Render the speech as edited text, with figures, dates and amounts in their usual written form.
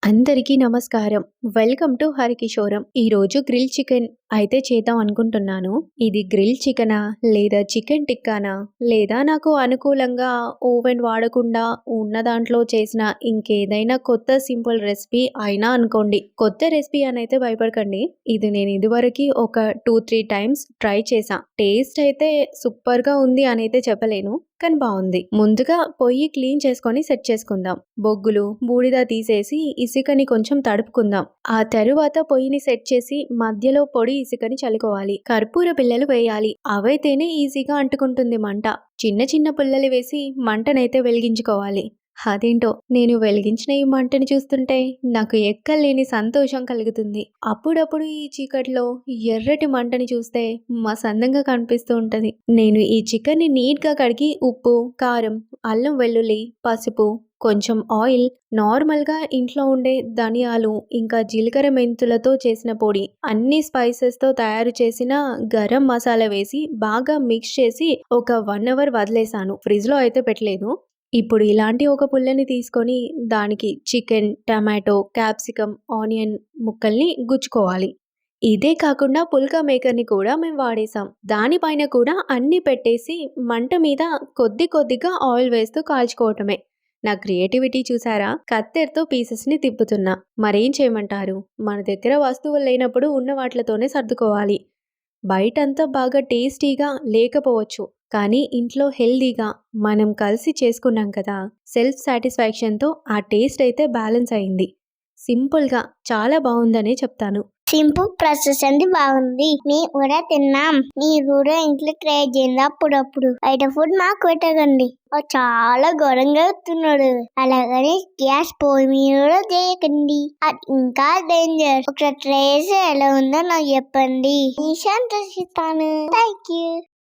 అందరికీ నమస్కారం. Welcome to హరికిషోరం. ఈరోజు గ్రిల్ చికెన్ అయితే చేద్దాం అనుకుంటున్నాను. ఇది గ్రిల్ చికెనా లేదా చికెన్ టిక్కానా లేదా నాకు అనుకూలంగా ఓవెన్ వాడకుండా ఉన్న దాంట్లో చేసిన ఇంకేదైనా కొత్త సింపుల్ రెసిపీ అయినా అనుకోండి. కొత్త రెసిపీ అని అయితే భయపడకండి. ఇది నేను ఇదివరకు ఒక 2-3 టైమ్స్ ట్రై చేశా. టేస్ట్ అయితే సూపర్గా ఉంది అని అయితే చెప్పలేను, కానీ బాగుంది. ముందుగా పొయ్యి క్లీన్ చేసుకొని సెట్ చేసుకుందాం. బొగ్గులు బూడిద తీసేసి ఇసుకని కొంచెం తడుపుకుందాం. ఆ తరువాత పొయ్యిని సెట్ చేసి మధ్యలో పొడి ఇసుకని చల్లుకోవాలి. కర్పూర బిళ్ళలు వేయాలి, అవైతేనే ఈజీగా అంటుకుంటుంది మంట. చిన్న చిన్న పుల్లలు వేసి మంటనైతే వెలిగించుకోవాలి. అదేంటో నేను వెలిగించిన ఈ మంటని చూస్తుంటే నాకు ఎక్కలేని సంతోషం కలుగుతుంది. అప్పుడప్పుడు ఈ చీకట్లో ఎర్రటి మంటని చూస్తే మసందంగా కనిపిస్తూ ఉంటది. నేను ఈ చికెన్ని నీట్గా కడిగి ఉప్పు, కారం, అల్లం వెల్లుల్లి, పసుపు, కొంచెం ఆయిల్, నార్మల్గా ఇంట్లో ఉండే ధనియాలు, ఇంకా జీలకర్ర మెంతులతో చేసిన పొడి, అన్ని స్పైసెస్తో తయారు చేసిన గరం మసాలా వేసి బాగా మిక్స్ చేసి ఒక 1 అవర్ వదిలేసాను. ఫ్రిడ్జ్లో అయితే పెట్టలేదు. ఇప్పుడు ఇలాంటి ఒక పుల్లని తీసుకొని దానికి చికెన్, టమాటో, క్యాప్సికమ్, ఆనియన్ ముక్కల్ని గుచ్చుకోవాలి. ఇదే కాకుండా పుల్కా మేకర్ని కూడా మేము వాడేసాం. దానిపైన కూడా అన్ని పెట్టేసి మంట మీద కొద్ది కొద్దిగా ఆయిల్ వేస్తూ కాల్చుకోవటమే. నా క్రియేటివిటీ చూసారా? కత్తెరతో పీసెస్ని తిప్పుతున్నా. మరేం చేయమంటారు? మన దగ్గర వస్తువులు లేనప్పుడు ఉన్న వాటితోనే సర్దుకోవాలి. బయటంతా బాగా టేస్టీగా లేకపోవచ్చు, కానీ ఇంట్లో హెల్దీగా మనం కలిసి చేసుకున్నాం కదా, సెల్ఫ్ సాటిస్ఫాక్షన్తో ఆ టేస్ట్ అయితే బ్యాలెన్స్ అయింది. సింపుల్గా చాలా బాగుందనే చెప్తాను. సింపుల్ ప్రాసెస్ అండి, బాగుంది. మేము కూడా తిన్నాం. మీరు కూడా ఇంట్లో ట్రై చేయండి అప్పుడప్పుడు. బయట ఫుడ్ మాకు పెట్టకండి. చాలా ఘోరంగా వస్తున్నాడు. అలాగని గ్యాస్ పొయ్యి మీద కూడా చేయకండి, అది ఇంకా డేంజర్. ఒకసారి ట్రై చేసి ఎలా ఉందో నాకు చెప్పండి. సంతోషిస్తాను. Thank you.